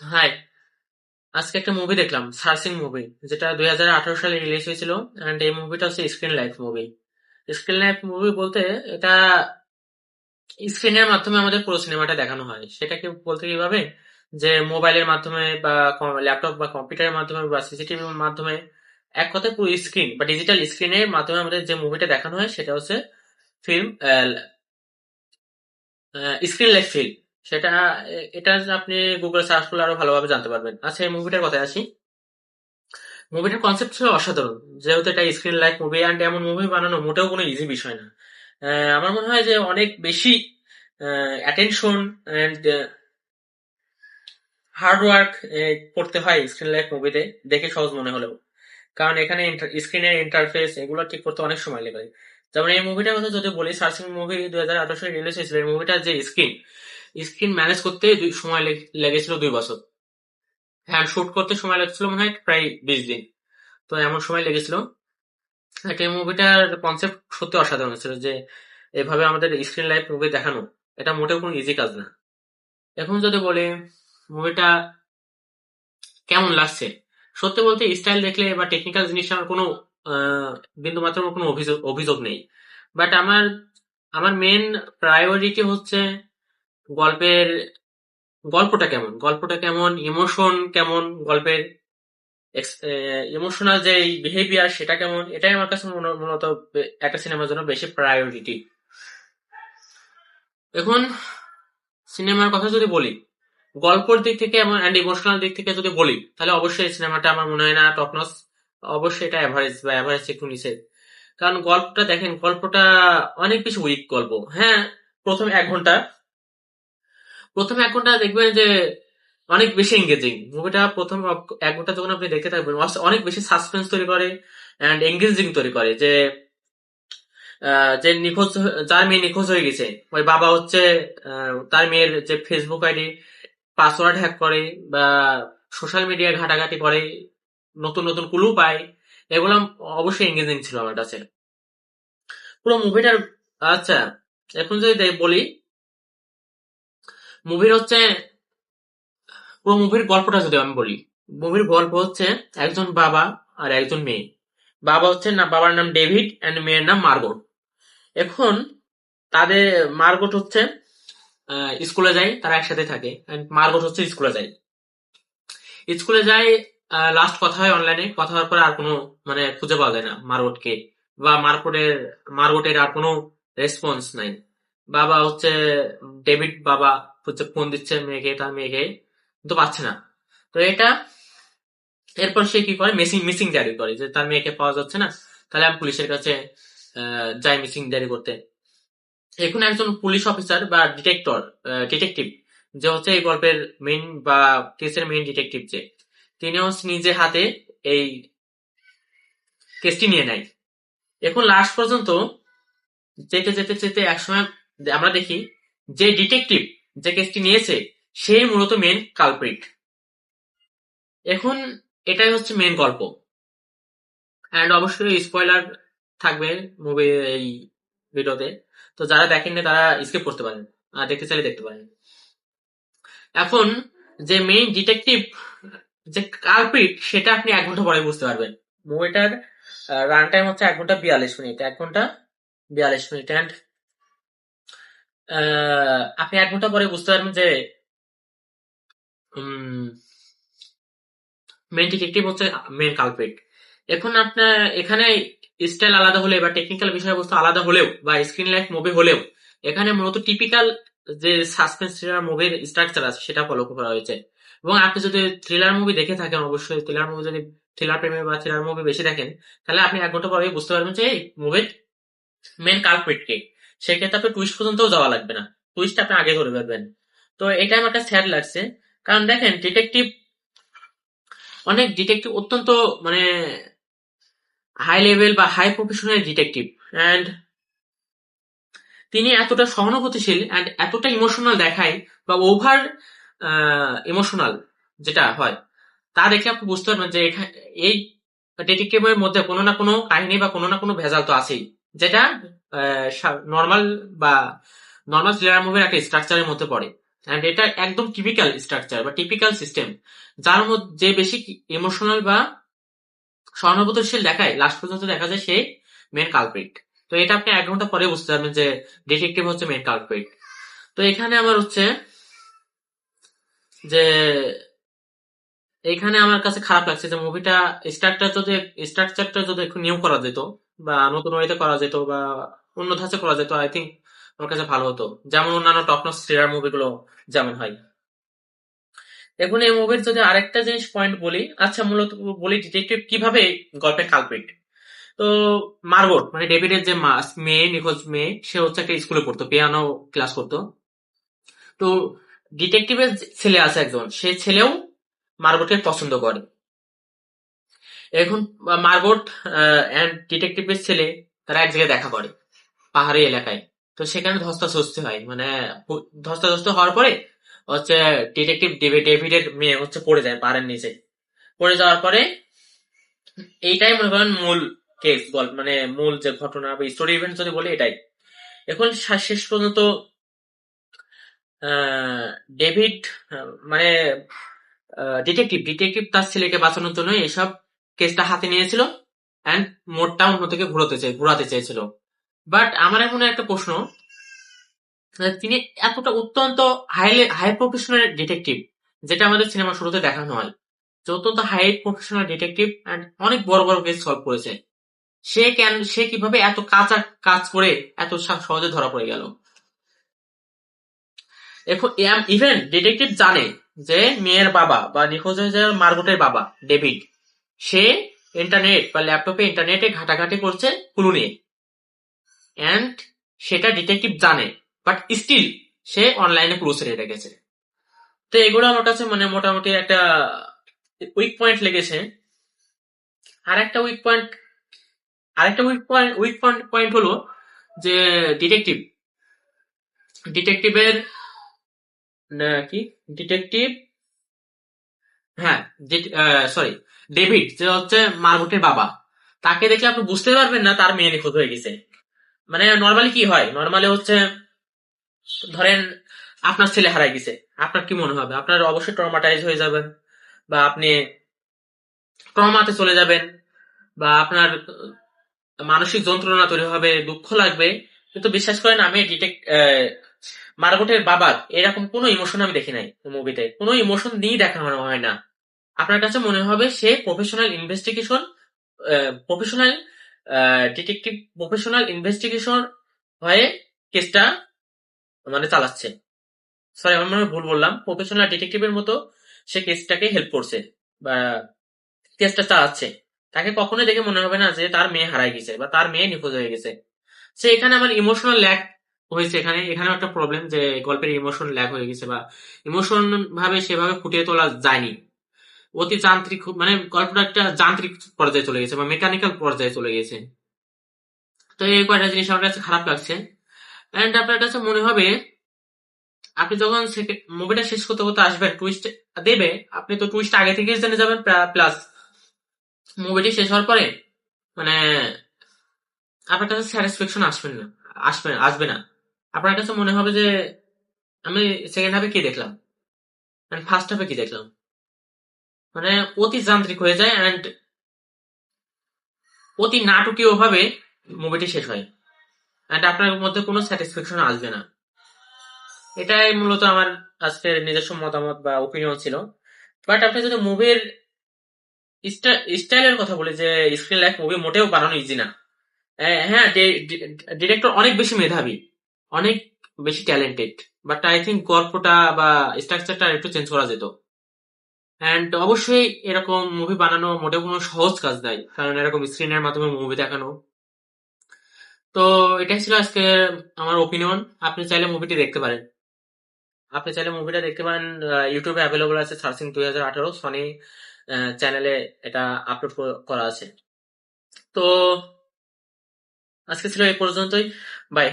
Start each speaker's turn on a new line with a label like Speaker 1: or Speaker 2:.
Speaker 1: High, আজকে একটা movie দেখলাম, সার্সিং মুভি, যেটা 2018 সালে রিলিজ হয়েছিল। এন্ড এই মুভিটা হচ্ছে screen life movie. Screen life movie বলতে এটা স্ক্রিনের মাধ্যমে আমাদের পুরো সিনেমাটা দেখানো হয়। সেটাকে বলতে কিভাবে, যে মোবাইলের মাধ্যমে বা ল্যাপটপ বা কম্পিউটারের মাধ্যমে বা সিসিটিভির মাধ্যমে, এক কথায় পুরো স্ক্রিন বা ডিজিটাল স্ক্রিনের মাধ্যমে আমাদের যে মুভিটা দেখানো হয় সেটা হচ্ছে ফিল্ম, স্ক্রিন লাইফ ফিল্ম। সেটা এটা আপনি গুগল সার্চ করলে আরো ভালোভাবে জানতে পারবেন। আচ্ছা, এই মুভিটার কথায় আসি। মুভিটার কনসেপ্ট ছিল অসাধারণ, যেহেতু এটা স্ক্রিন লাইক মুভি, অ্যান্ড এমন মুভি বানানো মোটেও কোনো ইজি বিষয় না। আমার মনে হয় যে অনেক বেশি অ্যাটেনশন অ্যান্ড হার্ড ওয়ার্ক করতে হয় স্ক্রিন লাইক মুভিতে, দেখে সহজ মনে হলেও। কারণ এখানে স্ক্রিনের ইন্টারফেস এগুলো ঠিক করতে অনেক সময় লেগে। যেমন এই মুভিটার কথা যদি বলি, সার্চিং মুভি 2018 সালে রিলিজ হয়েছিল। এই মুভিটার যে স্ক্রিন স্ক্রিন ম্যানেজ করতে সময় লেগেছিল 2 বছর। হ্যাঁ, শুট করতে সময় লেগেছিল মনে হয় প্রায় 20 দিন। তো এমন সময় লেগেছিল। একটা মুভিটার কনসেপ্ট সত্যি অসাধারণ ছিল, যে এভাবে আমাদের স্ক্রিন লাইফ মুভি দেখানো, এটা মোটেও কোনো ইজি কাজ না। এখন যদি বলি মুভিটা কেমন লাগছে, সত্যি বলতে স্টাইল দেখলে বা টেকনিক্যাল জিনিস আমার কোনো বিন্দু মাত্র কোনো অভিযোগ অভিযোগ নেই। বাট আমার আমার মেন প্রায়োরিটি হচ্ছে গল্পের গল্পটা কেমন, ইমোশন কেমন, গল্পের ইমোশনাল যে বিহেভিয়ার সেটা কেমন, এটাই আমার কাছে মূলত একটা সিনেমার জন্য বেশি প্রায়োরিটি। এখন সিনেমার কথা যদি বলি, গল্পের দিক থেকে এবং অ্যান্ড ইমোশনাল দিক থেকে যদি বলি, তাহলে অবশ্যই এই সিনেমাটা আমার মনে হয় না টপ নচ। অবশ্যই এটা অ্যাভারেজ বা অ্যাভারেজ একটু নিচে। কারণ গল্পটা দেখেন, গল্পটা অনেক বেশি উইক গল্প। হ্যাঁ, প্রথম 1 ঘন্টা প্রথম 1 ঘন্টা দেখবেন যে অনেক বেশি এঙ্গেজিং মুভিটা। প্রথম 1 ঘন্টা যখন আপনি দেখতে থাকবেন, অনেক বেশি সাসপেন্স তৈরি করে অ্যান্ড এঙ্গেজিং তৈরি করে। যে যে নিখোঁজ, যার মেয়ে নিখোঁজ হয়ে গেছে, ওই বাবা হচ্ছে তার মেয়ের যে ফেসবুক আইডি পাসওয়ার্ড হ্যাক করে বা সোশ্যাল মিডিয়ায় ঘাটাঘাটি করে, নতুন নতুন ক্লু পায়। এগুলো অবশ্যই এঙ্গেজিং ছিল আমার কাছে পুরো মুভিটার। আচ্ছা, এখন যদি বলি, মুভির হচ্ছে পুরো মুভির গল্পটা যদি আমি বলি, মুভির গল্প হচ্ছে একজন বাবা আর একজন মেয়ে। বাবা হচ্ছে না, বাবার নাম ডেভিড এন্ড মেয়ের নাম মার্গট। এখন তাদের মার্গট হচ্ছে স্কুলে যায়, তারা একসাথে থাকে। and মার্গট হচ্ছে স্কুলে যায়। লাস্ট কথা হয় অনলাইনে, কথা হওয়ার পরে আর কোনো মানে খুঁজে পাওয়া যায় না মার্গটকে, বা মার্গটের আর কোনো রেসপন্স নাই। বাবা হচ্ছে ডেভিড বাবা হচ্ছে ফোন দিচ্ছে তার মেয়েকে, কিন্তু পাচ্ছে না। তো এরপর সে কি করে, মিসিং মিসিং ডায়েরি করে, যে তার মেয়েকে পাওয়া যাচ্ছে না, তাহলে আমি পুলিশের কাছে যাই মিসিং ডায়েরি করতে। এখন একজন পুলিশ অফিসার বা ডিটেকটিভ, যে হচ্ছে এই গল্পের মেইন বা কেসের মেইন ডিটেকটিভ, যে তিনি হচ্ছে নিজে হাতে এই কেসটি নিয়ে নেয়। এখন লাস্ট পর্যন্ত যেতে যেতে যেতে একসময় আমরা দেখি যে ডিটেকটিভ যে কেসটি নিয়েছে, সেই মূলত মেন কালপ্রিট। এখন এটাই হচ্ছে মেন গল্প। অ্যান্ড অবশ্যই স্পয়লার থাকবে মুভি এই ভিডিওতে। তো যারা দেখেননি তারা স্কিপ করতে পারেন, আর দেখতে চাইলে দেখতে পারেন। এখন যে মেইন ডিটেকটিভ, যে কালপ্রিট, সেটা আপনি 1 ঘন্টা পরে বুঝতে পারবেন। মুভিটার রান টাইম হচ্ছে 1 ঘন্টা 42 মিনিট, 1 ঘন্টা 42 মিনিট। অ্যান্ড আপনি 1 ঘন্টা পরে বুঝতে পারবেন যে মেইন ডিটেকটিভ হচ্ছে মেইন কালপ্রিট। এখন আপনার এখানে স্টাইল আলাদা হলে বা টেকনিক্যাল বিষয়বস্তু আলাদা হলেও বা স্ক্রিন লাইফ মুভি হলেও, এখানে মূলত টিপিক্যাল যে সাসপেন্স থ্রিলার মুভির স্ট্রাকচার আছে সেটা ফলো করা হয়েছে। এবং আপনি যদি থ্রিলার মুভি দেখে থাকেন, অবশ্যই থ্রিলার প্রেমী বা থ্রিলার মুভি বেশি দেখেন, তাহলে আপনি 1 ঘন্টা পরে বুঝতে পারবেন যে এই মুভির মেন কালপ্রিট কে। সেক্ষেত্রে আপনার টুইস্ট পর্যন্ত যাওয়া লাগবে না, টুইস্ট আপনি আগে ধরে ফেলবেন। তো এটা আমার কাছে স্যাড লাগছে। কারণ দেখেন, ডিটেকটিভ অত্যন্ত মানে হাই লেভেল বা হাই প্রফেশনাল ডিটেকটিভ। অ্যান্ড তিনি এতটা সহানুভূতিশীল অ্যান্ড এতটা ইমোশনাল দেখায়, বা ওভার ইমোশনাল যেটা হয়, তা দেখে আপনি বুঝতে পারবেন যে এই ডিটেকটিভের মধ্যে কোনো না কোনো কাহিনী বা কোনো না কোনো ভেজাল তো আছেই, যেটা নর্মাল বা নর্মাল থ্রিলার মুভির একটা স্ট্রাকচারের মধ্যে পড়ে। অ্যান্ড এটা একদম টিপিক্যাল স্ট্রাকচার বা টিপিক্যাল সিস্টেম, যার মধ্যে যে বেশি ইমোশনাল বা সহানুভূতিশীল দেখায় লাস্ট পর্যন্ত দেখা যায় সে মেন কালপ্রিট। তো এটা আপনি 1 ঘন্টা পরে বুঝতে পারবেন যে ডিটেকটিভ হচ্ছে মেন কালপ্রিট। তো এখানে আমার হচ্ছে যে এইখানে আমার কাছে খারাপ লাগছে যে মুভিটা স্ট্রাকচারটা যদি একটু নিউ করা যেত বা নতুন ওয়েতে করা যেত বা অন্য ধাঁচে করা যেত, আই থিঙ্ক আমার কাছে ভালো হতো, যেমন অন্যান্য টপ নচ থ্রিলার মুভিগুলো যেমন হয়। এখন এই মুভির যদি আরেকটা জিনিস পয়েন্ট বলি, আচ্ছা মূলত বলি ডিটেকটিভ কিভাবে গল্পের কালপ্রিট। তো মার্গট মানে ডেভিডের যে মেয়ে, নিখোঁজ মেয়ে, সে হচ্ছে একটা স্কুলে পড়তো, পিয়ানো ক্লাস করতো। তো ডিটেকটিভের ছেলে আছে একজন, সে ছেলেও মার্গটকে পছন্দ করে। এখন মার্গট এন্ড ডিটেকটিভের ছেলে তারা এক জায়গায় দেখা করে পাহাড়ি এলাকায়। তো সেখানে ধস্তাধস্তি হয়, মানে ধস্তাধস্তি হওয়ার পরে হচ্ছে ডিটেকটিভ ডেভিডের মেয়ে হচ্ছে পড়ে যায় পাহাড়ের নিচে। পড়ে যাওয়ার পরে এইটাই মনে করেন মূল কেস গল্প, মানে মূল যে ঘটনা বা স্টোরি ইভেন্ট যদি বলি এটাই। এখন শেষ পর্যন্ত আহ, ডেভিড মানে ডিটেকটিভ ডিটেকটিভ তার ছেলেকে বাঁচানোর জন্য এইসব কেসটা হাতে নিয়েছিল অ্যান্ড মোড়টা অন্য থেকে ঘোরাতে চেয়েছিল। বাট আমার এখন একটা প্রশ্ন, তিনি এতটা অত্যন্ত হাই প্রফেশনাল ডিটেকটিভ, যেটা আমাদের সিনেমা শুরুতে দেখানো হয়, যে অত্যন্ত হাই প্রফেশনাল ডিটেকটিভ অ্যান্ড অনেক বড় বড় কেস সলভ করেছে, সে কিভাবে এত কাঁচা কাজ করে এত সহজে ধরা পড়ে গেল। এখন ইভেন ডিটেকটিভ জানে যে মেয়ের বাবা বা নিখোঁজ হয়ে যাওয়া মার্গটের বাবা ডেভিড, সে ইন্টারনেট বা ল্যাপটপে ইন্টারনেটে ঘাটাঘাটি করছে ক্লু নিয়ে, অ্যান্ড সেটা ডিটেকটিভ জানে, বাট স্টিল সে অনলাইনে ক্লু ছেড়ে রেখেছে। তো এগুলো আমার কাছে মানে মোটামুটি একটা উইক পয়েন্ট লেগেছে। আর একটা উইক পয়েন্ট হলো যে ডিটেকটিভ ডিটেকটিভের কি ডিটেকটিভ হ্যাঁ, সরি, ডেভিড যে হচ্ছে মার্গটের বাবা, তাকে দেখে আপনি বুঝতে পারবেন না তার মেয়ে নিখোঁজ হয়ে গেছে। মানে নর্মালি কি হয়, নর্মালি হচ্ছে ধরেন আপনার ছেলে হারাই গেছে, আপনার কি মনে হবে? আপনার অবশ্যই ট্রমাটাইজ হয়ে যাবেন, বা আপনি ট্রমাতে চলে যাবেন, বা আপনার মানসিক যন্ত্রণা তৈরি হবে, দুঃখ লাগবে। কিন্তু বিশ্বাস করেন আমি মার্গটের বাবার এরকম কোনো ইমোশন আমি দেখি নাই মুভিতে, কোনো ইমোশন নিয়েই দেখানো হয় না। আপনার কাছে মনে হবে সে প্রফেশনাল ডিটেকটিভ প্রফেশনাল ইনভেস্টিগেশন হয়ে কেসটা মানে চালাচ্ছে। সরি, আমার মনে হয় ভুল বললাম, প্রফেশনাল ডিটেকটিভের মতো সে কেসটাকে হেল্প করছে বা কেসটা চালাচ্ছে। তাকে কখনোই দেখে মনে হবে না যে তার মেয়ে হারাই গেছে বা তার মেয়ে নিখোঁজ হয়ে গেছে। সে এখানে আমার ইমোশনাল ল্যাক হয়েছে, এখানেও একটা প্রবলেম যে গল্পের ইমোশন ল্যাক হয়ে গেছে বা ইমোশন ভাবে সেভাবে ফুটিয়ে তোলা যায়নি। অতি যান্ত্রিক, মানে গল্পটা একটা যান্ত্রিক পর্যায়ে চলে গেছে বা মেকানিক্যাল পর্যায়ে চলে গেছে। তো এই কয়টা জিনিস আমার কাছে খারাপ লাগছে। এন্ড আপনার কাছে মনে হবে আপনি যখন মুভিটা শেষ করতে করতে আসবেন, টুইস্ট দেবে, আপনি তো টুইস্ট আগে থেকেই জেনে যাবেন, প্লাস মুভিটি শেষ হওয়ার পরে মানে আপনার কাছে স্যাটিসফ্যাকশন আসবে না। আপনার কাছে মনে হবে যে আমি সেকেন্ড হাফে কি দেখলাম, ফার্স্ট হাফে কি দেখলাম, মানে অতি যান্ত্রিক হয়ে যায় অ্যান্ড অতি নাটকীয় ভাবে মুভিটি শেষ হয়, অ্যান্ড আপনার মধ্যে কোনো স্যাটিসফ্যাকশন আসবে না। এটাই মূলত আমার আজকের নিজস্ব মতামত বা ওপিনিয়ন ছিল। বাট আপনি যদি মুভির স্টাইলের কথা বলি, যে স্ক্রিন লাইক মুভি মোটেও বানানো ইজি না। হ্যাঁ, ডিরেক্টর অনেক বেশি মেধাবী, অনেক বেশি ট্যালেন্টেড, বাট আই থিঙ্ক গল্পটা বা স্ট্রাকচারটা একটু চেঞ্জ করা যেত। অ্যান্ড অবশ্যই এরকম মুভি বানানো মোটেও কোনো সহজ কাজ নয়, কারণ এরকম স্ক্রিনের মাধ্যমে মুভি দেখানো। তো এটাই ছিল আজকে আমার ওপিনিয়ন। আপনি চাইলে মুভিটি দেখতে পারেন। আপনি চাইলে মুভিটা দেখতে পারেন, ইউটিউবে অ্যাভেলেবল আছে, সার্চিং 2018 সনি চ্যানেলে এটা আপলোড করা আছে। তো আজকে ছিল এই পর্যন্তই। বাই।